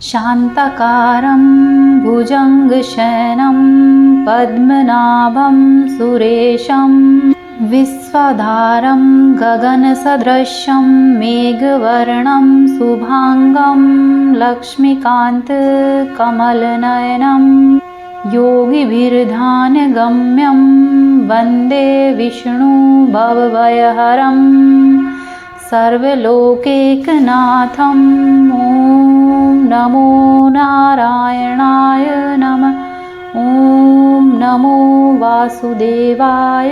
शान्तकारं भुजङ्गशयनं पद्मनाभं सुरेशं विश्वधारं गगनसदृशं मेघवर्णं शुभांगं लक्ष्मीकान्तकमलनयनं योगिभिर्ध्यानगम्यं वन्दे विष्णु भवभयहरं सर्वलोकैकनाथं। ॐ नमो नारायणाय नमः। ॐ नमो वासुदेवाय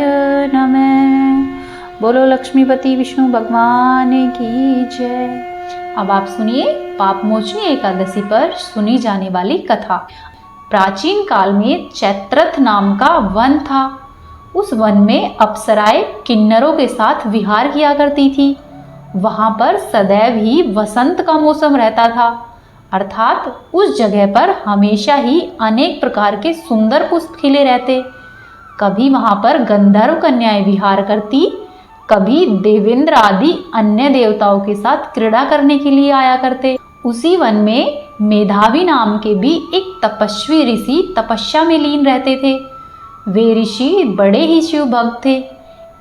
नमः। बोलो लक्ष्मीपति विष्णु भगवान की जय। अब आप सुनिए पापमोचनी एकादशी पर सुनी जाने वाली कथा। प्राचीन काल में चैत्रथ नाम का वन था। उस वन में अप्सराएं किन्नरों के साथ विहार किया करती थी। वहां पर सदैव ही वसंत का मौसम रहता था, अर्थात उस जगह पर हमेशा ही अनेक प्रकार के सुंदर पुष्प खिले रहते। कभी वहां पर गंधर्व कन्याएं विहार करती, कभी देवेंद्र आदि अन्य देवताओं के साथ क्रीड़ा करने के लिए आया करते। उसी वन में मेधावी नाम के भी एक तपस्वी ऋषि तपस्या में लीन रहते थे। वे ऋषि बड़े ही शिव भक्त थे।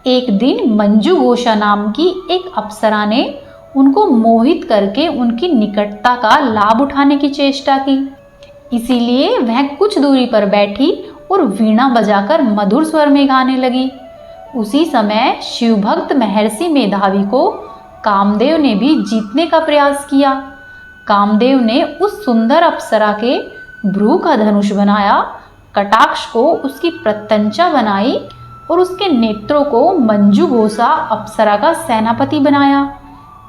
एक दिन मंजू घोषा नाम की एक अप्सरा ने उनको मोहित करके उनकी निकटता का लाभ उठाने की चेष्टा की। इसीलिए वह कुछ दूरी पर बैठी और वीणा बजाकर मधुर स्वर में गाने लगी। उसी समय शिवभक्त महर्षि मेधावी को कामदेव ने भी जीतने का प्रयास किया। कामदेव ने उस सुंदर अप्सरा के भ्रू का धनुष बनाया, कटाक्ष को उसकी प्रत्यंचा बनाई और उसके नेत्रों को मंजू घोषा अप्सरा का सेनापति बनाया।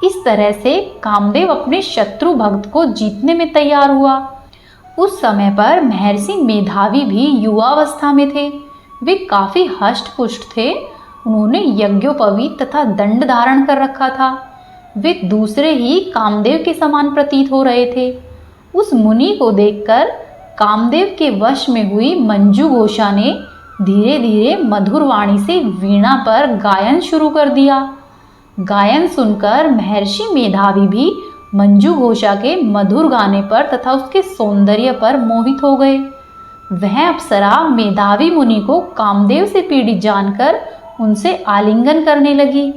इस तरह से कामदेव अपने शत्रु भक्त को जीतने में तैयार हुआ। उस समय पर महर्षि मेधावी भी युवावस्था में थे। वे काफी हष्ट पुष्ट थे। उन्होंने यज्ञोपवीत तथा दंड धारण कर रखा था। वे दूसरे ही कामदेव के समान प्रतीत हो रहे थे। उस मुनि को देखकर कामदेव के वश में हुई मंजू घोषा ने धीरे धीरे मधुर वाणी से वीणा पर गायन शुरू कर दिया। गायन सुनकर महर्षि मेधावी भी मंजू घोषा के मधुर गाने पर तथा उसके सौंदर्य पर मोहित हो गए। वह अप्सरा मेधावी मुनि को कामदेव से पीड़ित जानकर उनसे आलिंगन करने लगी।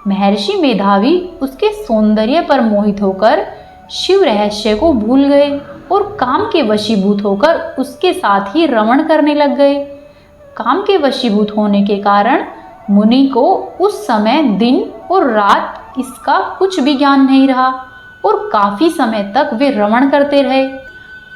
महर्षि मेधावी उसके सौंदर्य पर मोहित होकर शिव रहस्य को भूल गए और काम के वशीभूत होकर उसके साथ ही रमण करने लग गए। काम के वशीभूत होने के कारण मुनि को उस समय दिन और रात इसका कुछ भी ज्ञान नहीं रहा और काफी समय तक वे रमण करते रहे।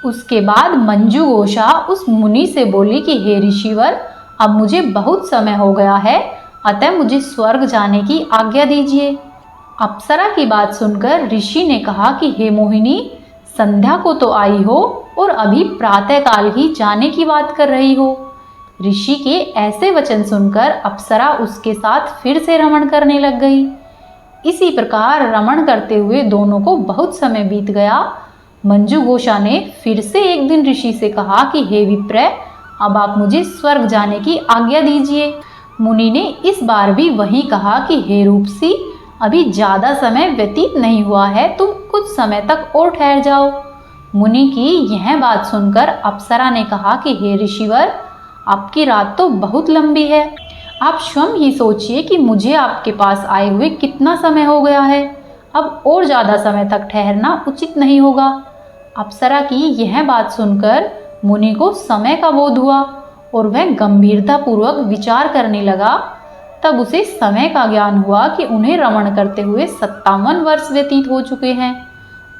उसके बाद मंजू घोषा उस मुनि से बोली कि हे ऋषिवर, अब मुझे बहुत समय हो गया है, अतः मुझे स्वर्ग जाने की आज्ञा दीजिए। अप्सरा की बात सुनकर ऋषि ने कहा कि हे मोहिनी, संध्या को तो आई हो और अभी प्रातःकाल ही जाने की बात कर रही हो। ऋषि के ऐसे वचन सुनकर अप्सरा उसके साथ फिर से रमण करने लग गई। इसी प्रकार रमण करते हुए दोनों को बहुत समय बीत गया। मंजू घोषा ने फिर से एक दिन ऋषि से कहा कि हे विप्र, अब आप मुझे स्वर्ग जाने की आज्ञा दीजिए। मुनि ने इस बार भी वही कहा कि हे रूपसी, अभी ज्यादा समय व्यतीत नहीं हुआ है, तुम कुछ समय तक और ठहर जाओ। मुनि की यह बात सुनकर अप्सरा ने कहा कि हे ऋषिवर, आपकी रात तो बहुत लंबी है। आप स्वयं ही सोचिए कि मुझे आपके पास आए हुए कितना समय हो गया है। अब और ज़्यादा समय तक ठहरना उचित नहीं होगा। अप्सरा की यह बात सुनकर मुनि को समय का बोध हुआ और वह गंभीरतापूर्वक विचार करने लगा। तब उसे समय का ज्ञान हुआ कि उन्हें रमण करते हुए 57 वर्ष व्यतीत हो चुके हैं।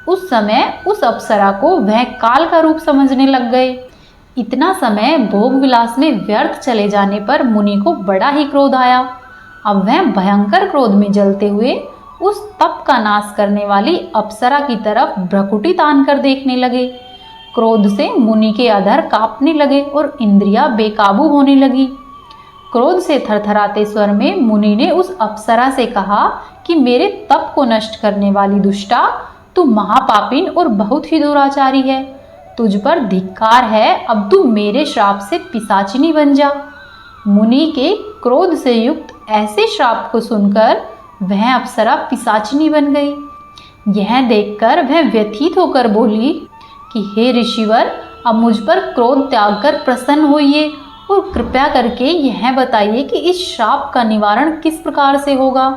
उस समय उस अप्सरा को वह काल का रूप समझने लग गए। इतना समय भोग विलास में व्यर्थ चले जाने पर मुनि को बड़ा ही क्रोध आया। अब वह भयंकर क्रोध में जलते हुए उस तप का नाश करने वाली अप्सरा की तरफ भ्रकुटी तान कर देखने लगे। क्रोध से मुनि के अधर कांपने लगे और इंद्रियां बेकाबू होने लगी। क्रोध से थरथराते स्वर में मुनि ने उस अप्सरा से कहा कि मेरे तप को नष्ट करने वाली दुष्टा, तू महापापिन और बहुत ही दुराचारी है। तुझ पर धिक्कार है, अब तू मेरे श्राप से पिशाचिनी बन जा। मुनि के क्रोध से युक्त ऐसे श्राप को सुनकर वह अप्सरा पिशाचिनी बन गई। यह देखकर वह व्यथित होकर बोली कि हे ऋषिवर, अब मुझ पर क्रोध त्याग कर प्रसन्न होइए और कृपया करके यह बताइए कि इस श्राप का निवारण किस प्रकार से होगा।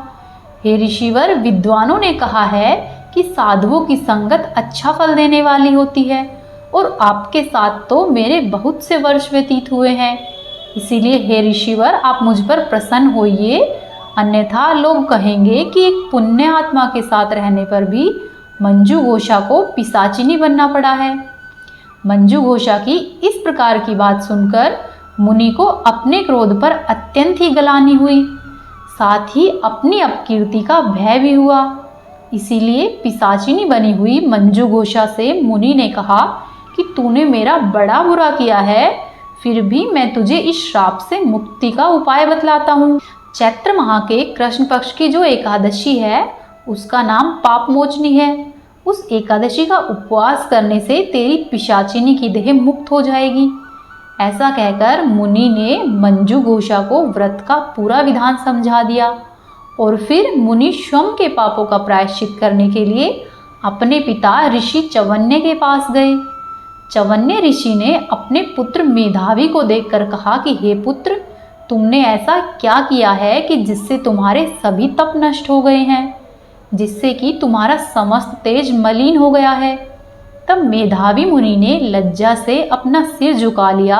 हे ऋषिवर, विद्वानों ने कहा है कि साधुओं की संगत अच्छा फल देने वाली होती है और आपके साथ तो मेरे बहुत से वर्ष व्यतीत हुए हैं। इसीलिए हे ऋषिवर, आप मुझ पर प्रसन्न होइए, अन्यथा लोग कहेंगे कि एक पुण्य आत्मा के साथ रहने पर भी मंजू घोषा को पिशाचिनी बनना पड़ा है। मंजू घोषा की इस प्रकार की बात सुनकर मुनि को अपने क्रोध पर अत्यंत ही ग्लानि हुई, साथ ही अपनी अपकीर्ति का भय भी हुआ। इसीलिए पिशाचिनी बनी हुई मंजू घोषा से मुनि ने कहा कि तूने मेरा बड़ा बुरा किया है, फिर भी मैं तुझे इस श्राप से मुक्ति का उपाय बतलाता हूँ। चैत्र माह के कृष्ण पक्ष की जो एकादशी है उसका नाम पाप मोचनी है। उस एकादशी का उपवास करने से तेरी पिशाचिनी की देह मुक्त हो जाएगी। ऐसा कहकर मुनि ने मंजू घोषा को व्रत का पूरा विधान समझा दिया और फिर मुनि स्वयं के पापों का प्रायश्चित करने के लिए अपने पिता ऋषि चवन्य के पास गए। चवन्य ऋषि ने अपने पुत्र मेधावी को देखकर कहा कि हे पुत्र, तुमने ऐसा क्या किया है कि जिससे तुम्हारे सभी तप नष्ट हो गए हैं, जिससे कि तुम्हारा समस्त तेज मलिन हो गया है। तब मेधावी मुनि ने लज्जा से अपना सिर झुका लिया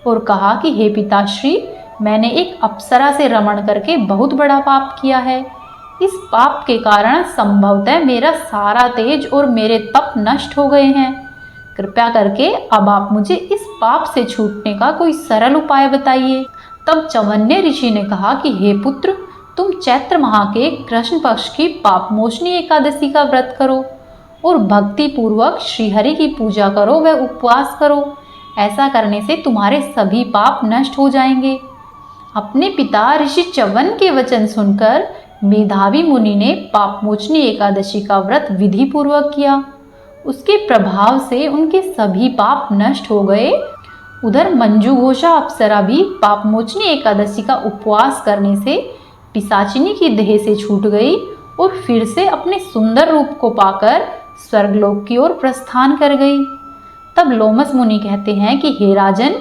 और कहा कि हे पिताश्री, मैंने एक अप्सरा से रमण करके बहुत बड़ा पाप किया है। इस पाप के कारण संभवतः मेरा सारा तेज और मेरे तप नष्ट हो गए हैं। कृपया करके अब आप मुझे इस पाप से छूटने का कोई सरल उपाय बताइए। तब चवन्य ऋषि ने कहा कि हे पुत्र, तुम चैत्र माह के कृष्ण पक्ष की पापमोचनी एकादशी का व्रत करो और भक्ति पूर्वक श्रीहरि की पूजा करो व उपवास करो। ऐसा करने से तुम्हारे सभी पाप नष्ट हो जाएंगे। अपने पिता ऋषि च्यवन के वचन सुनकर मेधावी मुनि ने पापमोचनी एकादशी का व्रत विधि पूर्वक किया। उसके प्रभाव से उनके सभी पाप नष्ट हो गए। उधर मंजू घोषा अप्सरा भी पापमोचनी एकादशी का उपवास करने से पिशाचिनी की देह से छूट गई और फिर से अपने सुंदर रूप को पाकर स्वर्गलोक की ओर प्रस्थान कर गई। तब लोमस मुनि कहते हैं कि हे राजन,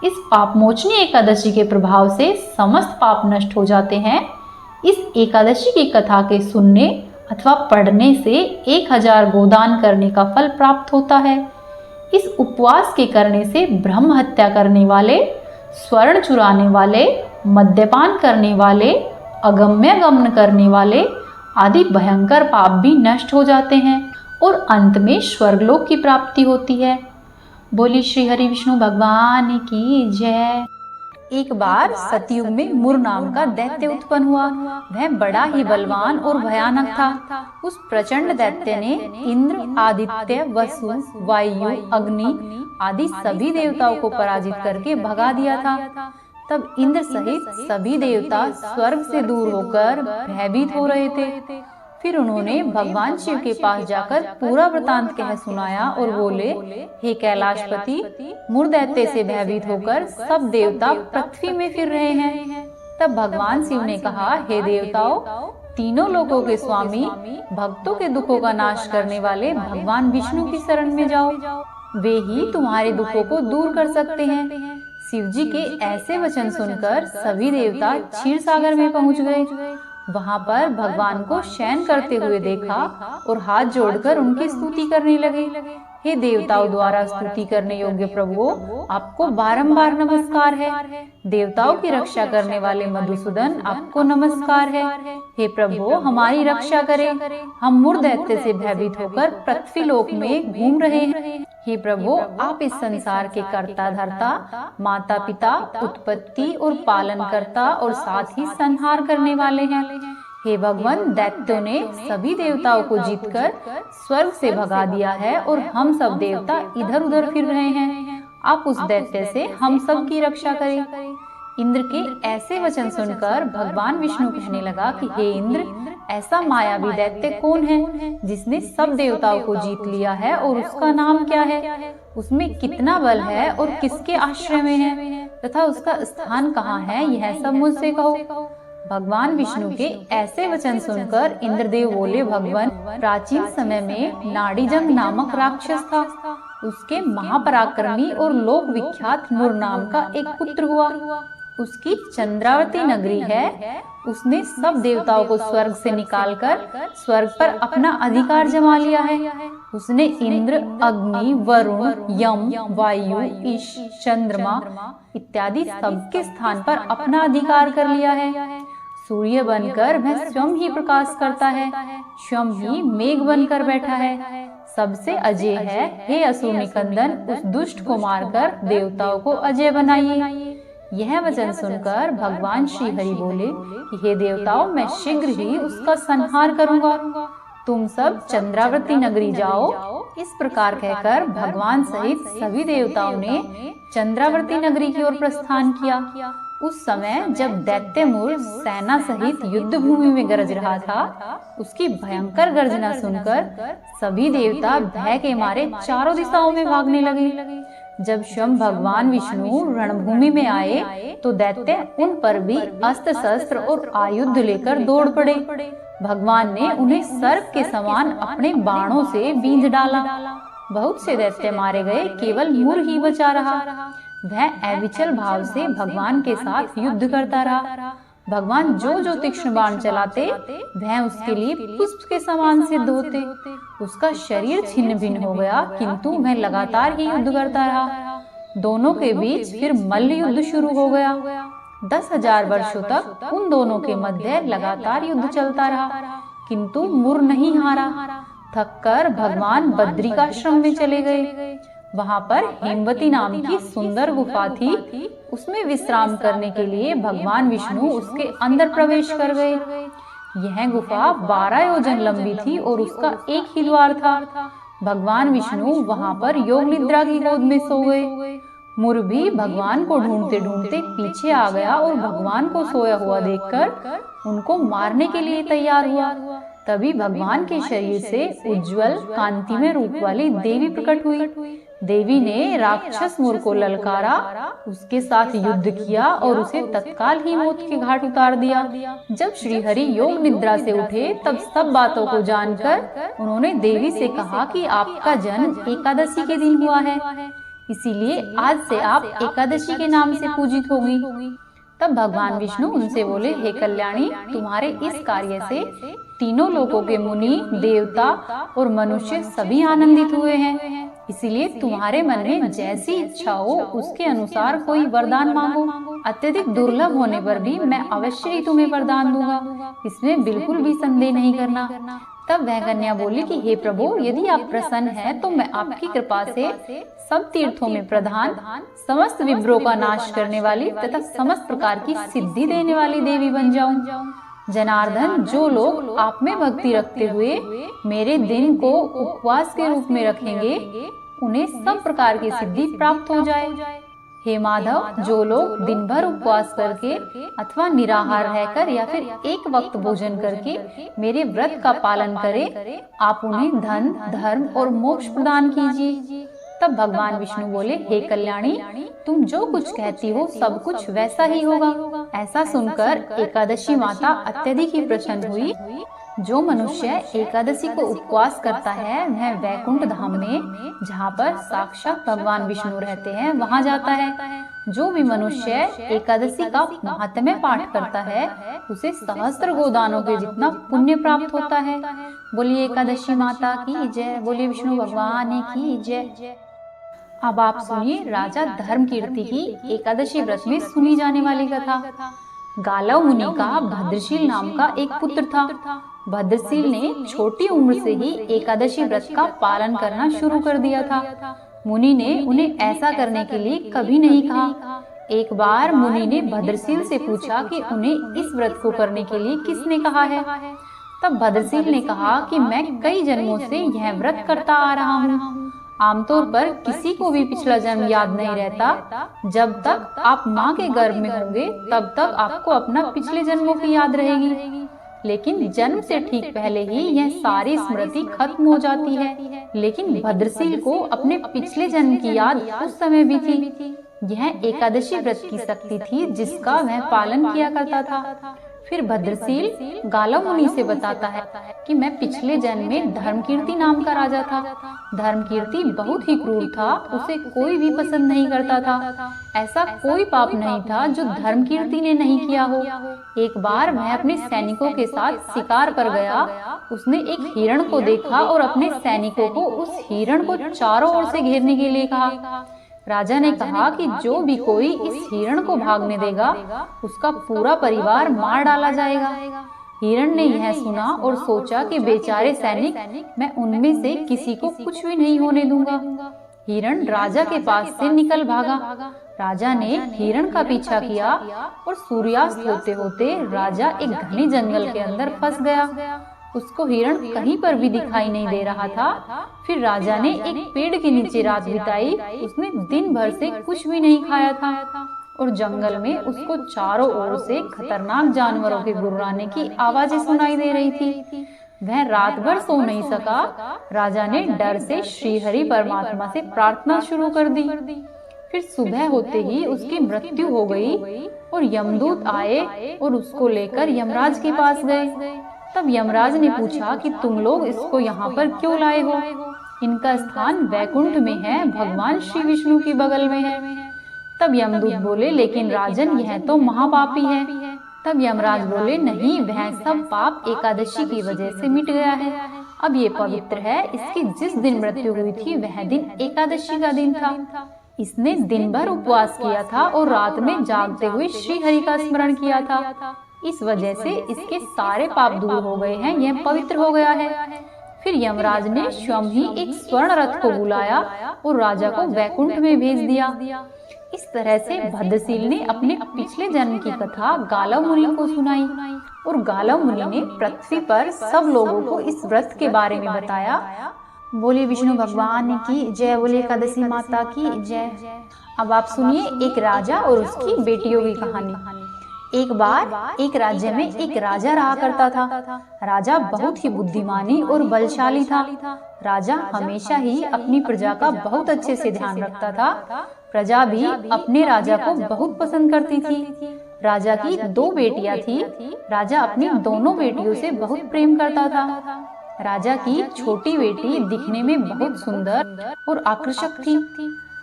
इस पापमोचनी एकादशी के प्रभाव से समस्त पाप नष्ट हो जाते हैं। इस एकादशी की कथा के सुनने अथवा पढ़ने से 1000 गोदान करने का फल प्राप्त होता है। इस उपवास के करने से ब्रह्म हत्या करने वाले, स्वर्ण चुराने वाले, मद्यपान करने वाले, अगम्य गमन करने वाले आदि भयंकर पाप भी नष्ट हो जाते हैं और अंत में स्वर्गलोक की प्राप्ति होती है। बोली श्री हरि विष्णु भगवान की जय। एक बार सतयुग में मुर नाम का दैत्य उत्पन्न हुआ। वह बड़ा ही बलवान और भयानक था। उस प्रचंड दैत्य ने इंद्र, आदित्य, वसु, वायु, अग्नि आदि सभी देवताओं को पराजित करके भगा दिया था। तब इंद्र सहित सभी देवता स्वर्ग से दूर होकर भयभीत हो रहे थे। फिर उन्होंने भगवान शिव के पास जाकर पूरा वृतांत कह सुनाया और बोले, हे कैलाशपति, मुर दैत्य से भयभीत होकर सब देवता पृथ्वी में फिर रहे हैं। तब भगवान शिव ने कहा, हे देवताओं, तीनों लोकों के स्वामी, भक्तों के दुखों का नाश करने वाले भगवान विष्णु की शरण में जाओ। वे ही तुम्हारे दुखों को दूर कर सकते हैं। शिव जी के ऐसे वचन सुनकर सभी देवता क्षीर सागर में पहुंच गए। वहां पर भगवान को शयन करते हुए देखा और हाथ जोड़कर उनकी स्तुति करने लगे। हे देवताओं द्वारा स्तुति करने योग्य प्रभु, आपको बारंबार नमस्कार है। देवताओं की रक्षा करने वाले मधुसूदन, आपको नमस्कार है। हे प्रभु, हमारी रक्षा करें, हम मुर दैत्य से भयभीत होकर पृथ्वी लोक में घूम रहे हैं। हे प्रभु, आप इस संसार के कर्ता धर्ता, माता पिता, उत्पत्ति और पालन करता और साथ ही संहार करने वाले हैं। हे भगवान, दैत्यों ने सभी देवताओं को जीतकर स्वर्ग से भगा दिया है और हम सब देवता इधर उधर फिर रहे हैं। आप उस दैत्य से हम सब की रक्षा करें। इंद्र के ऐसे वचन सुनकर भगवान विष्णु कहने लगा कि हे इंद्र, ऐसा मायावी दैत्य कौन है जिसने सब देवताओं को जीत लिया है और उसका नाम क्या है? उसमें कितना बल है और किसके आश्रय में है तथा उसका स्थान कहाँ है, यह सब मुझसे कहो। भगवान विष्णु के ऐसे वचन सुनकर इंद्रदेव बोले, भगवान, प्राचीन समय में नाड़ीजंग नामक राक्षस था। उसके महापराक्रमी और लोक विख्यात मुर नाम का एक पुत्र हुआ। उसकी चंद्रावती नगरी है। उसने सब देवताओं को स्वर्ग से निकालकर स्वर्ग पर अपना अधिकार जमा लिया है। उसने इंद्र, अग्नि, वरुण, यम, वायु, ईश, चंद्रमा इत्यादि सबके स्थान पर अपना अधिकार कर लिया है। सूर्य बनकर वह स्वयं ही प्रकाश करता है, स्वयं ही मेघ बनकर बैठा है, सबसे अजय है। हे असुर निकंदन, उस दुष्ट को मारकर देवताओं को अजय बनाइए। यह वचन सुनकर भगवान श्री हरि बोले कि हे देवताओं, मैं शीघ्र ही उसका संहार करूंगा। तुम सब चंद्रावती नगरी जाओ। इस प्रकार कहकर भगवान सहित सभी देवताओं ने चंद्रावती नगरी की ओर प्रस्थान किया। उस समय जब दैत्यमुर सेना सहित युद्ध भूमि में गरज रहा था, उसकी भयंकर गर्जना सुनकर सभी देवता भय के मारे चारों दिशाओं में भागने लगे। जब स्वयं भगवान विष्णु रणभूमि में आए तो दैत्य उन पर भी अस्त्र शस्त्र और आयुध लेकर दौड़ पड़े। भगवान ने उन्हें सर्प के समान अपने बाणों से बींध डाला। बहुत से दैत्य मारे गए, केवल मुर ही बचा रहा। वह अविचल भाव से भगवान के साथ युद्ध करता रहा। भगवान जो जो तीक्ष्ण बाण चलाते, वह उसके लिए पुष्प के समान सिद्ध होते। उसका शरीर छिन्न भिन्न हो गया, किंतु वह लगातार ही युद्ध करता रहा। दोनों के बीच फिर मल्ल युद्ध शुरू हो गया। 10,000 वर्षों तक उन दोनों के मध्य लगातार युद्ध चलता रहा, किंतु मुर नहीं हारा। थककर भगवान बद्रिकाश्रम में चले गए। वहां पर हेमवती नाम की सुंदर गुफा थी। उसमें विश्राम करने के लिए भगवान विष्णु उसके अंदर प्रवेश कर गए। यह गुफा 12 योजन लंबी थी और उसका एक ही द्वार था। भगवान विष्णु वहां पर योग निद्रा की गोद में सो गए। मुर भी भगवान को ढूंढते ढूंढते पीछे आ गया और भगवान को सोया हुआ देखकर उनको मारने के लिए तैयार हुआ। तभी भगवान के शरीर से उज्जवल कांतिमय रूप वाली देवी प्रकट हुई। देवी ने राक्षस मुर को ललकारा, उसके साथ युद्ध किया और उसे तत्काल ही मौत के घाट उतार दिया। जब श्री हरि योग निद्रा से उठे तब सब बातों को जानकर उन्होंने देवी से कहा कि आपका जन्म एकादशी के दिन हुआ है, इसीलिए आज से आप एकादशी के नाम से पूजित होगी। तब भगवान विष्णु उनसे बोले, हे कल्याणी, तुम्हारे इस कार्य से तीनों लोकों के मुनि, देवता और मनुष्य सभी आनंदित हुए हैं। इसीलिए तुम्हारे मन में जैसी इच्छा हो उसके अनुसार कोई वरदान मांगो। अत्यधिक दुर्लभ होने पर भी मैं अवश्य ही तुम्हें वरदान दूंगा, इसमें बिल्कुल भी संदेह नहीं करना। तब वह कन्या बोली कि हे प्रभु, यदि आप प्रसन्न हैं तो मैं आपकी कृपा से सब तीर्थों में प्रधान, समस्त विभ्रों का नाश करने वाली तथा समस्त प्रकार की सिद्धि देने वाली देवी बन जाऊं। जनार्दन, जो लोग आप में भक्ति रखते हुए मेरे दिन को उपवास के रूप में रखेंगे, उन्हें सब प्रकार की सिद्धि प्राप्त हो जाए। हे माधव, जो लोग दिन भर उपवास करके अथवा निराहार रहकर या फिर एक वक्त भोजन करके मेरे व्रत का पालन करें, आप उन्हें धन, धर्म और मोक्ष प्रदान कीजिए। तब भगवान विष्णु बोले, हे कल्याणी, तुम जो कुछ कहती हो सब कुछ वैसा ही होगा। ऐसा सुनकर एकादशी माता अत्यधिक ही प्रसन्न हुई। जो मनुष्य एकादशी को उपवास करता है वह वैकुंठ धाम में, जहाँ पर साक्षात भगवान विष्णु रहते हैं, वहाँ जाता है। जो भी मनुष्य एकादशी का महात्म्य पाठ करता है उसे सहस्त्र गोदानों के जितना पुण्य प्राप्त होता है। बोलिए एकादशी माता की जय, बोलिए विष्णु भगवान की जय। अब आप सुनिए राजा धर्मकीर्ति की एकादशी व्रत में सुनी जाने वाली कथा। गालव मुनि का भद्रशील नाम का एक पुत्र था। भद्रशील ने छोटी उम्र से ही एकादशी व्रत का पालन करना शुरू कर दिया था। मुनि ने उन्हें ऐसा करने के लिए कभी नहीं कहा। एक बार मुनि ने भद्रशील से पूछा कि उन्हें इस व्रत को करने के लिए किसने कहा है। तब भद्रशील ने कहा कि मैं कई जन्मों से यह व्रत करता आ रहा हूँ। आमतौर पर किसी को भी पिछला जन्म याद नहीं रहता। जब तक आप माँ के गर्भ में होंगे तब तक आपको अपना पिछले जन्मों की याद रहेगी, लेकिन जन्म से ठीक पहले ही यह सारी स्मृति खत्म हो जाती है। लेकिन भद्रशील को अपने पिछले जन्म की याद उस समय भी थी। यह एकादशी व्रत की शक्ति थी जिसका वह पालन किया करता था। फिर भद्रशील गालव मुनि से बताता है कि मैं पिछले जन्म में धर्मकीर्ति नाम का राजा था। धर्मकीर्ति बहुत ही क्रूर था, उसे कोई भी पसंद नहीं करता था। ऐसा कोई पाप नहीं था जो धर्मकीर्ति ने नहीं किया हो। एक बार वह अपने सैनिकों के साथ शिकार पर गया। उसने एक हिरण को देखा और अपने सैनिकों को उस हिरण को चारों ओर से घेरने के लिए कहा। राजा ने कहा कि जो भी कोई इस हिरण को भागने देगा उसका पूरा परिवार मार डाला जाएगा। हिरण ने यह सुना और सोचा कि बेचारे सैनिक, मैं उनमें से किसी को कुछ भी नहीं होने दूंगा। हिरण राजा के पास से निकल भागा। राजा ने हिरण का पीछा किया और सूर्यास्त होते होते राजा एक घने जंगल के अंदर फंस गया। उसको हिरण कहीं पर भी दिखाई नहीं दे रहा था। फिर राजा ने एक पेड़ के नीचे रात बिताई। उसने दिन भर से कुछ भी नहीं खाया था और जंगल में उसको चारों ओर से खतरनाक जानवरों के गुर्राने की आवाजें सुनाई दे रही थी। वह रात भर सो नहीं सका। राजा ने डर से श्री हरि परमात्मा से प्रार्थना शुरू कर दी। फिर सुबह होते ही उसकी मृत्यु हो गई और यमदूत आए और उसको लेकर यमराज के पास गए। तब यमराज ने पूछा कि तुम लोग इसको यहाँ पर क्यों लाए हो? इनका स्थान वैकुंठ में है, भगवान श्री विष्णु की बगल में है। तब यमदूत बोले, लेकिन राजन यह तो महापापी है। तब यमराज बोले, नहीं, वह सब पाप एकादशी की वजह से मिट गया है। अब ये पवित्र है। इसकी जिस दिन मृत्यु हुई थी वह दिन एकादशी का दिन था। इसने दिन भर उपवास किया था और रात में जागते हुए श्री हरि का स्मरण किया था। इस वजह से इसके सारे पाप दूर हो गए हैं, यह पवित्र हो गया है। फिर यमराज ने स्वयं ही एक स्वर्ण रथ को बुलाया और राजा को वैकुंठ में भेज दिया। इस तरह से भद्रशील ने अपने पिछले जन्म की कथा गालव मुनि को सुनाई और गालव मुनि ने पृथ्वी पर सब लोगों को इस व्रत के बारे में बताया। बोले विष्णु भगवान की जय, बोले एकादशी माता की जय। अब आप सुनिए एक राजा और उसकी बेटियों की कहानी। एक बार एक राज्य में एक राजा रहा करता था। राजा बहुत ही बुद्धिमानी और बलशाली था। राजा हमेशा ही अपनी प्रजा का बहुत अच्छे से ध्यान रखता था। प्रजा भी अपने राजा को बहुत पसंद करती थी। राजा की 2 बेटियां थी। राजा अपनी दोनों बेटियों से बहुत प्रेम करता था। राजा की छोटी बेटी दिखने में बहुत सुंदर और आकर्षक थी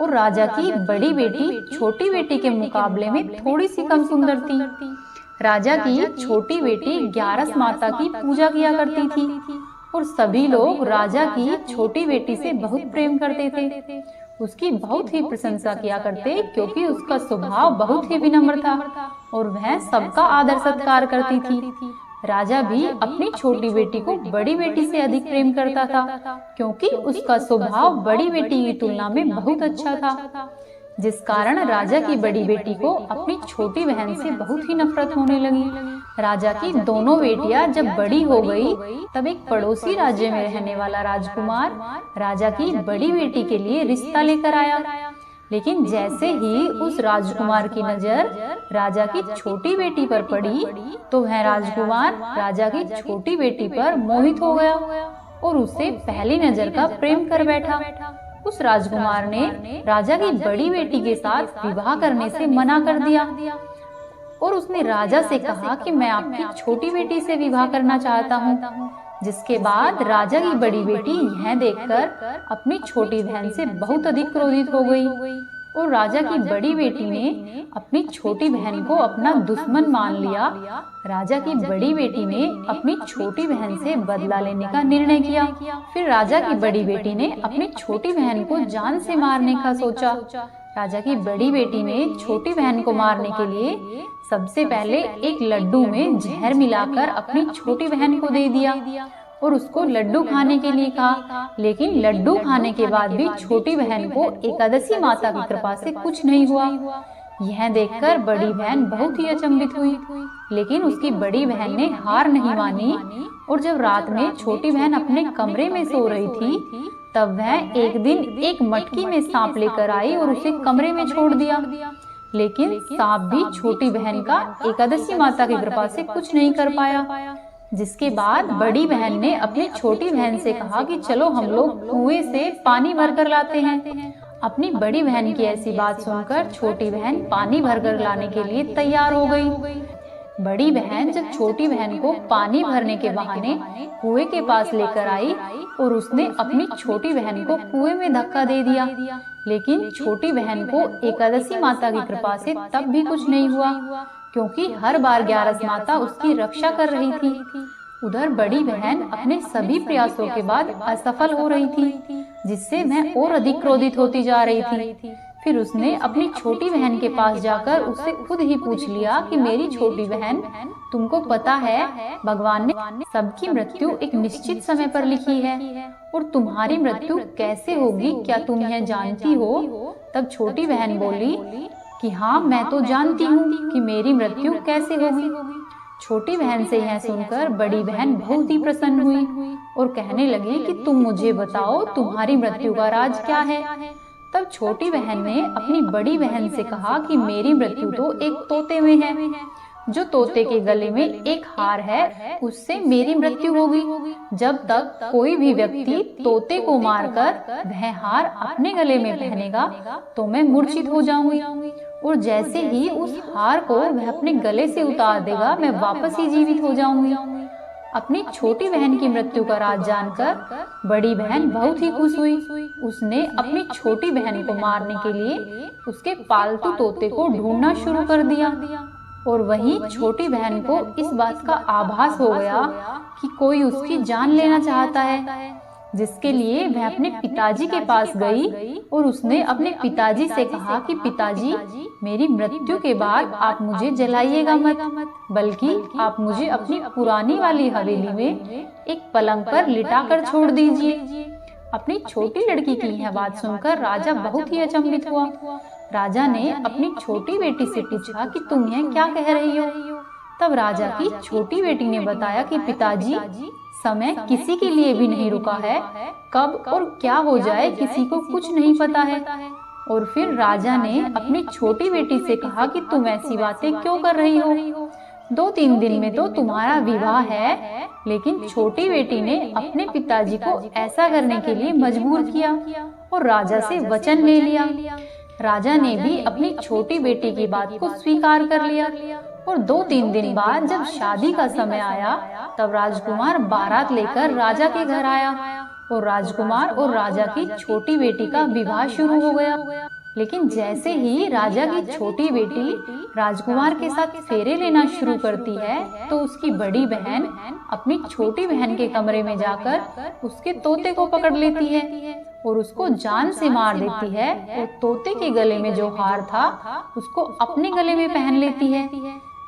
और राजा की बड़ी बेटी छोटी बेटी के मुकाबले में थोड़ी सी कम सुंदर थी। राजा की छोटी बेटी 11 माता की पूजा किया करती थी और सभी लोग राजा की छोटी बेटी से बहुत प्रेम करते थे। उसकी बहुत ही प्रशंसा किया करते क्योंकि उसका स्वभाव बहुत ही विनम्र था और वह सबका आदर सत्कार करती थी। राजा भी अपनी छोटी बेटी को बड़ी बेटी से अधिक प्रेम करता था क्योंकि उसका स्वभाव बड़ी बेटी की तुलना में बहुत अच्छा था, जिस कारण राजा की बड़ी बेटी को अपनी छोटी बहन से बहुत ही नफरत होने लगी। राजा की दोनों बेटियां जब बड़ी हो गई तब एक पड़ोसी राज्य में रहने वाला राजकुमार राजा की बड़ी बेटी के लिए रिश्ता लेकर आया। लेकिन जैसे ही उस राजकुमार की नजर राजा की छोटी बेटी पर पड़ी तो वह राजकुमार राजा की छोटी बेटी पर मोहित हो गया और उससे पहली नजर का प्रेम कर बैठा। उस राजकुमार ने राजा की बड़ी बेटी के साथ विवाह करने से मना कर दिया और उसने राजा से कहा कि मैं आपकी छोटी बेटी से विवाह करना चाहता हूँ। जिसके बाद राजा की बड़ी बेटी यह देखकर अपनी छोटी बहन से बहुत अधिक क्रोधित हो गई और राजा की बड़ी बेटी ने अपनी छोटी बहन को अपना दुश्मन मान लिया। राजा की बड़ी बेटी ने अपनी छोटी बहन से बदला लेने का निर्णय किया। फिर राजा की बड़ी बेटी ने अपनी छोटी बहन को जान से मारने का सोचा। राजा की बड़ी बेटी ने छोटी बहन को मारने के लिए सबसे पहले एक लड्डू में जहर मिलाकर अपनी छोटी बहन को दे दिया और उसको लड्डू खाने के लिए कहा। लेकिन लड्डू खाने के बाद भी छोटी बहन को एकादशी माता की कृपा से कुछ नहीं हुआ। यह देखकर बड़ी बहन बहुत ही अचंभित हुई, लेकिन उसकी बड़ी बहन ने हार नहीं मानी और जब रात में छोटी बहन अपने कमरे में सो रही थी तब वह एक दिन एक मटकी में सांप लेकर आई और उसे कमरे में छोड़ दिया। लेकिन सांप भी छोटी बहन का एकादशी माता की कृपा से कुछ नहीं कर पाया। जिसके बाद बड़ी बहन ने अपनी छोटी बहन से कहा कि चलो हम लोग कुएं से पानी भरकर लाते हैं। अपनी बड़ी बहन की ऐसी बात सुनकर छोटी बहन पानी भरकर लाने के लिए तैयार हो गई। बड़ी बहन जब छोटी बहन को पानी भरने के बहाने कुएं के पास लेकर आई और उसने अपनी छोटी बहन को कुएं में धक्का दे दिया, लेकिन छोटी बहन को एकादशी माता की कृपा से तब भी कुछ नहीं हुआ, क्योंकि हर बार ग्यारस माता उसकी रक्षा कर रही थी। उधर बड़ी बहन अपने सभी प्रयासों के बाद असफल हो रही थी, जिससे वह और अधिक क्रोधित होती जा रही थी। फिर उसने अपनी छोटी बहन के पास जाकर उससे खुद ही पूछ लिया कि मेरी छोटी बहन, तुमको पता है भगवान ने सबकी मृत्यु एक निश्चित समय पर लिखी है, और तुम्हारी मृत्यु कैसे होगी क्या तुम यह जानती हो? तब छोटी बहन बोली कि हाँ, मैं तो जानती हूँ कि मेरी मृत्यु कैसे होगी। छोटी बहन से यह सुनकर बड़ी बहन बहुत ही प्रसन्न हुई और कहने लगी कि तुम मुझे बताओ, तुम्हारी मृत्यु का राज क्या है? तब छोटी बहन ने अपनी बड़ी बहन से कहा कि मेरी मृत्यु तो एक तोते में है। जो तोते के गले में एक हार है, उससे मेरी मृत्यु होगी। जब तक कोई भी व्यक्ति तोते को मारकर वह हार अपने गले में पहनेगा तो मैं मूर्छित हो जाऊंगी, और जैसे ही उस हार को वह अपने गले से उतार देगा मैं वापस ही जीवित हो जाऊंगी। अपनी छोटी बहन की मृत्यु का राज जानकर बड़ी बहन बहुत ही खुश हुई। उसने अपनी छोटी बहन को मारने के लिए उसके पालतू तोते को ढूंढना शुरू कर दिया, और वहीं छोटी बहन को इस बात का आभास हो गया कि कोई उसकी जान लेना चाहता है, जिसके लिए वह अपने पिताजी के पास गई और उसने अपने पिताजी से कहा कि पिताजी, मेरी मृत्यु के बाद आप मुझे जलाइएगा मत, बल्कि आप मुझे अपनी पुरानी वाली हवेली में एक पलंग पर लिटा कर छोड़ दीजिए। अपनी छोटी लड़की की यह बात सुनकर राजा बहुत ही अचंभित हुआ। राजा ने अपनी छोटी बेटी से पूछा कि तुम यह क्या कह रही हो? तब राजा की छोटी बेटी ने बताया कि पिताजी, समय किसी के लिए भी नहीं रुका है, कब और क्या हो जाए किसी को कुछ नहीं पता है। और फिर राजा ने अपनी छोटी बेटी से कहा कि तुम ऐसी बातें क्यों कर रही हो? 2-3 दिन में तो तुम्हारा विवाह है। लेकिन छोटी बेटी ने अपने पिताजी को ऐसा करने के लिए मजबूर किया और राजा से वचन ले लिया। राजा ने भी अपनी छोटी बेटी की बात को स्वीकार कर लिया, और 2-3 दिन बाद जब शादी का समय आया तब राजकुमार बारात लेकर राजा के घर आया, और राजकुमार और राजा की छोटी बेटी का विवाह शुरू हो गया। लेकिन जैसे ही राजा की छोटी बेटी राजकुमार के साथ फेरे लेना शुरू करती है तो उसकी बड़ी बहन अपनी छोटी बहन के कमरे में जाकर उसके तोते को पकड़ लेती है और उसको जान से मार देती है, और तोते के गले में जो हार था उसको अपने गले में पहन लेती है।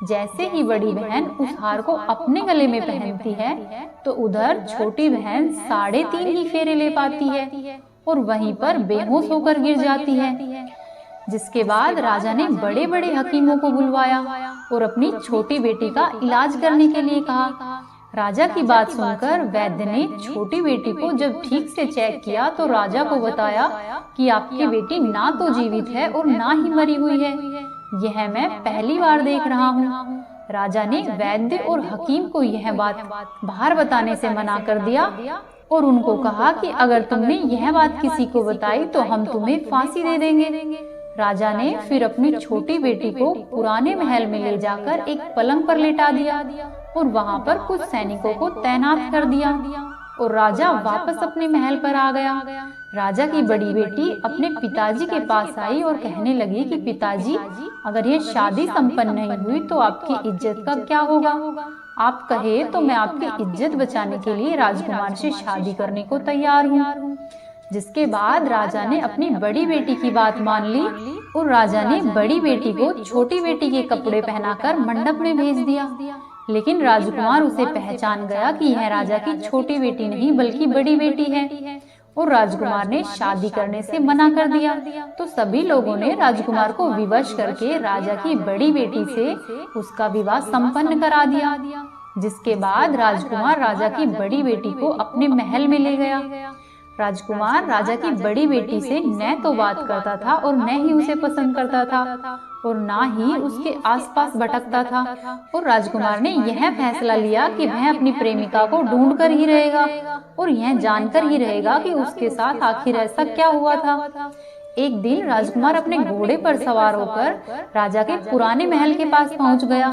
जैसे ही बड़ी बहन उस हार को अपने गले में पहनती है तो उधर छोटी बहन 3.5 ही फेरे ले पाती है और वहीं पर बेहोश होकर गिर जाती है। जिसके बाद राजा ने बड़े बड़े हकीमों को बुलवाया और अपनी छोटी बेटी का इलाज करने के लिए कहा। राजा की बात सुनकर वैद्य ने छोटी बेटी को जब ठीक से चेक किया तो राजा को बताया कि आपकी बेटी ना तो जीवित है और ना ही मरी हुई है। यह मैं पहली बार देख रहा हूँ। राजा ने वैद्य और हकीम को यह बात बाहर बताने से मना कर दिया और उनको कहा कि अगर तुमने यह बात किसी को बताई तो हम तुम्हें फांसी दे देंगे। राजा ने फिर अपनी छोटी बेटी को पुराने महल में ले जाकर एक पलंग पर लेटा दिया और वहाँ पर कुछ सैनिकों को तैनात कर दिया और राजा वापस अपने महल पर आ गया। राजा की बड़ी बेटी अपने पिताजी के पास आई और कहने लगी कि पिताजी, अगर ये शादी संपन्न नहीं हुई तो आपकी इज्जत का क्या होगा? आप कहे तो मैं आपकी इज्जत बचाने के लिए राजकुमार से शादी करने को तैयार हूँ। जिसके बाद राजा ने अपनी बड़ी बेटी की बात मान ली और राजा ने बड़ी बेटी को छोटी बेटी के कपड़े पहनाकर मंडप में भेज दिया। लेकिन राजकुमार उसे पहचान गया कि यह राजा की छोटी बेटी नहीं बल्कि बड़ी बेटी है और राजकुमार ने शादी करने से मना कर दिया। तो सभी लोगों ने राजकुमार को विवश करके राजा की बड़ी बेटी से उसका विवाह संपन्न करा दिया। जिसके बाद राजकुमार राजा की बड़ी बेटी को अपने महल में ले गया। राजकुमार राजा की बड़ी बेटी से न तो बात करता था और न ही उसे पसंद करता था और ना ही उसके आसपास भटकता था। और राजकुमार ने यह फैसला लिया कि वह अपनी प्रेमिका को ढूंढ कर ही रहेगा और यह जानकर ही रहेगा कि उसके साथ आखिर ऐसा क्या हुआ था। एक दिन राजकुमार अपने घोड़े पर सवार होकर राजा के पुराने महल के पास पहुंच गया,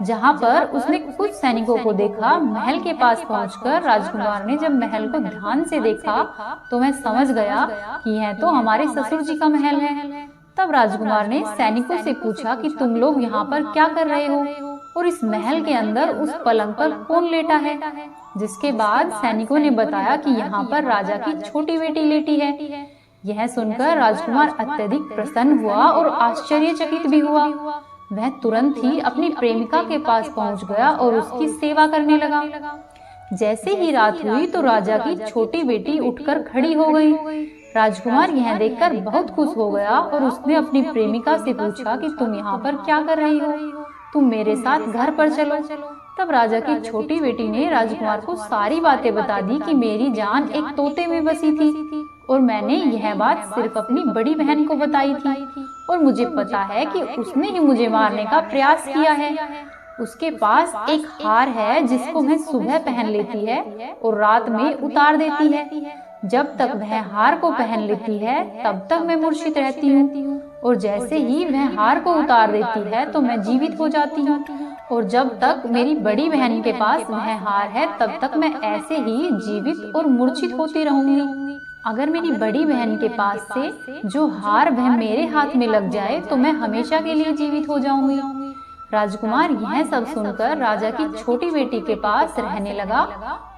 जहां पर उसने कुछ सैनिकों को देखा। महल के पास पहुंचकर राजकुमार ने जब महल को ध्यान से देखा तो वह समझ गया कि यह तो हमारे ससुर जी का महल है। तब राजकुमार ने सैनिकों से पूछा कि तुम लोग यहाँ पर क्या कर रहे हो और इस महल के अंदर उस पलंग पर कौन लेटा है। जिसके बाद सैनिकों ने बताया कि यहाँ पर राजा की छोटी बेटी लेटी है। यह सुनकर राजकुमार अत्यधिक प्रसन्न हुआ और आश्चर्यचकित भी हुआ। वह तुरंत ही अपनी प्रेमिका के पास पहुंच गया और उसकी सेवा करने लगा। जैसे ही रात हुई तो राजा की छोटी बेटी उठकर खड़ी हो गई। राजकुमार यह देखकर बहुत खुश हो गया और उसने अपनी प्रेमिका से पूछा कि तुम यहाँ पर क्या कर रही हो, तुम मेरे साथ घर पर चलो। तब राजा की छोटी बेटी ने राजकुमार को सारी बातें बता दी कि मेरी जान एक तोते में बसी थी और मैंने यह बात सिर्फ अपनी बड़ी बहन को बताई थी और मुझे पता है कि उसने ही मुझे मारने का प्रयास किया है। उसके पास एक हार है जिसको वह सुबह पहन लेती है और रात में उतार देती है। जब तक वह हार को पहन लेती है तब तक मैं मूर्छित रहती हूँ और जैसे ही वह हार को उतार देती है तो मैं जीवित हो जाती हूँ और जब तक मेरी बड़ी बहन के पास वह हार है तब तक मैं ऐसे ही जीवित और मूर्छित होती रहूंगी। अगर मेरी बड़ी बहन के पास से जो हार वह मेरे हाथ में लग जाए तो मैं हमेशा के लिए जीवित हो जाऊंगी। राजकुमार यह सब सुनकर राजा की छोटी बेटी के पास रहने लगा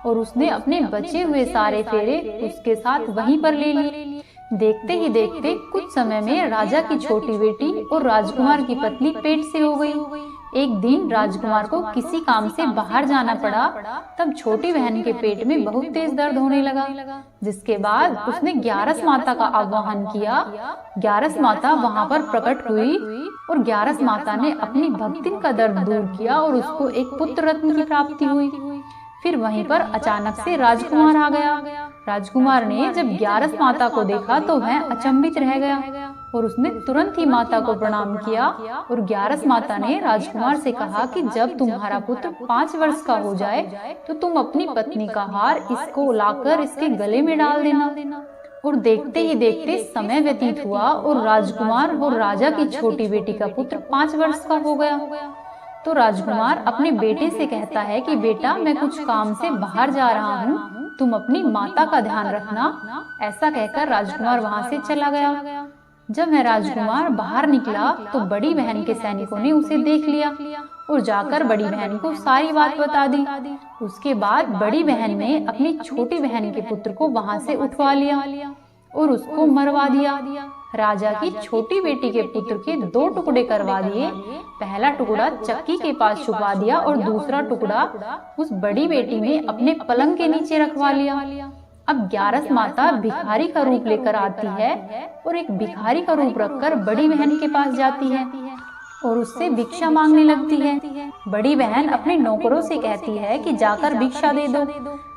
और उसने अपने बचे हुए सारे फेरे उसके साथ वहीं पर ले लिए। देखते ही देखते कुछ समय में राजा की छोटी बेटी और राजकुमार की पत्नी पेट से हो गई। एक दिन राजकुमार को किसी काम से बाहर जाना पड़ा। तब छोटी बहन के पेट में बहुत तेज दर्द होने लगा, जिसके बाद उसने ग्यारस माता का आह्वान किया। ग्यारस माता वहां पर प्रकट हुई और ग्यारस माता ने अपनी भक्ति का दर्द दूर किया और उसको एक पुत्र रत्न की प्राप्ति हुई। फिर वहीं पर अचानक से राजकुमार आ गया। राजकुमार ने जब ग्यारस माता को देखा तो वह अचंभित रह गया और उसने तुरंत ही माता को प्रणाम किया और ग्यारस माता ने राजकुमार से कहा कि जब तुम्हारा पुत्र 5 वर्ष का हो जाए तो तुम अपनी पत्नी का हार इसको लाकर इसके गले में डाल देना। और देखते ही देखते समय व्यतीत हुआ और राजकुमार और राजा की छोटी बेटी का पुत्र 5 वर्ष का हो गया। तो राजकुमार अपने बेटे से कहता है कि बेटा मैं कुछ काम से बाहर जा रहा हूँ, तुम अपनी माता का ध्यान रखना। ऐसा कहकर राजकुमार वहाँ से चला गया। जब वह राजकुमार बाहर निकला तो बड़ी बहन के सैनिकों ने उसे देख लिया और जाकर बड़ी बहन को सारी बात बता दी। उसके बाद बड़ी बहन ने अपनी छोटी बहन के पुत्र को वहाँ से उठवा लिया और उसको मरवा दिया। राजा की छोटी बेटी के पुत्र के 2 टुकड़े करवा दिए। पहला टुकड़ा चक्की के पास छुपा दिया और दूसरा टुकड़ा उस बड़ी बेटी ने अपने पलंग के नीचे रखवा लिया। अब ग्यारस माता भिखारी का रूप लेकर आती है और एक भिखारी का रूप रखकर बड़ी बहन के पास जाती है और उससे भिक्षा मांगने लगती है। बड़ी बहन अपने नौकरों से कहती है कि जाकर भिक्षा दे दो,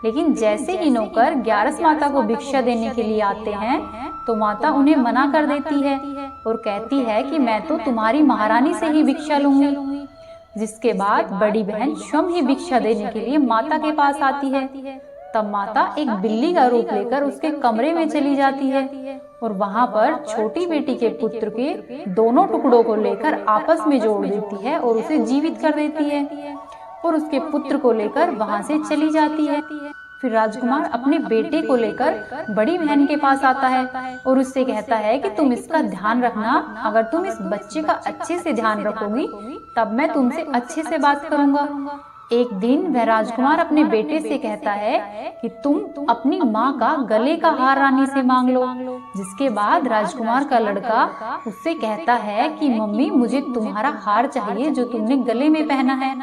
लेकिन जैसे ही नौकर ग्यारस माता को भिक्षा देने के लिए आते हैं तो माता उन्हें मना कर देती है और कहती है कि मैं तो तुम्हारी महारानी से ही भिक्षा लूंगी। जिसके बाद बड़ी बहन स्वयं ही भिक्षा देने के लिए माता के पास आती है। तब माता एक बिल्ली का रूप लेकर उसके कमरे में चली जाती है और वहां पर छोटी बेटी के पुत्र के दोनों टुकड़ों को लेकर आपस में जोड़ देती है और उसे जीवित कर देती है और उसके पुत्र को लेकर वहां से चली जाती है। फिर राजकुमार अपने बेटे को लेकर बड़ी बहन के पास आता है और उससे कहता है कि तुम इसका ध्यान रखना, अगर तुम इस बच्चे का अच्छे से ध्यान रखोगी तब मैं तुमसे अच्छे से बात करूंगा। एक दिन वह राजकुमार अपने बेटे से कहता है कि तुम अपनी माँ का गले का हार रानी से मांग लो। जिसके बाद राजकुमार का लड़का उससे कहता है कि मम्मी मुझे तुम्हारा हार चाहिए जो तुमने गले में पहना है।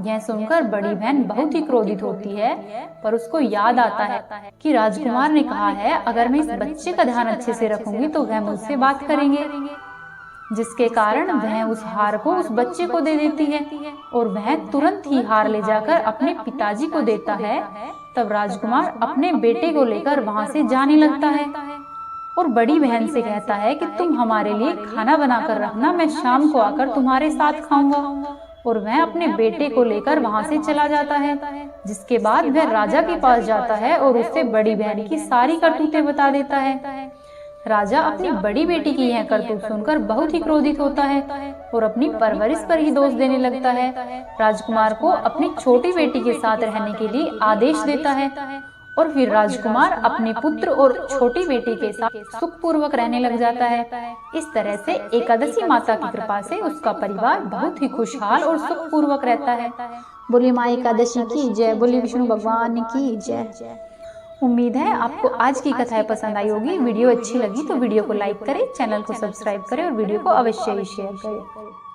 यह सुनकर बड़ी बहन बहुत ही क्रोधित होती है, पर उसको याद आता है कि राजकुमार ने कहा है अगर मैं इस बच्चे का ध्यान अच्छे से रखूंगी तो वह मुझसे बात करेंगे। जिसके कारण वह उस हार को उस बच्चे को दे देती है और वह तुरंत ही हार ले जाकर अपने पिताजी को देता है। तब राजकुमार अपने बेटे को लेकर वहां से जाने लगता है और बड़ी बहन से कहता है कि तुम हमारे लिए खाना बनाकर रखना, मैं शाम को आकर तुम्हारे साथ खाऊंगा। और वह अपने बेटे को लेकर वहां से चला जाता है। जिसके बाद वह राजा के पास जाता है और उससे बड़ी बहन की सारी करतूतें बता देता है। राजा अपनी बड़ी बेटी की यह करतूत सुनकर बहुत ही क्रोधित होता है और अपनी परवरिश पर ही दोष देने लगता है। राजकुमार को अपनी छोटी बेटी के साथ रहने के लिए आदेश देता है और फिर राजकुमार अपने पुत्र और छोटी बेटी के साथ सुखपूर्वक रहने लग जाता है। इस तरह से एकादशी माता की कृपा से उसका परिवार बहुत ही खुशहाल और सुखपूर्वक रहता है। बोलिए माँ एकादशी की जय, बोलिए विष्णु भगवान की जय। उम्मीद है आपको आज की कथाएं पसंद आई होगी। वीडियो अच्छी लगी तो वीडियो को लाइक करें, चैनल को सब्सक्राइब करें और वीडियो को अवश्य ही शेयर करें।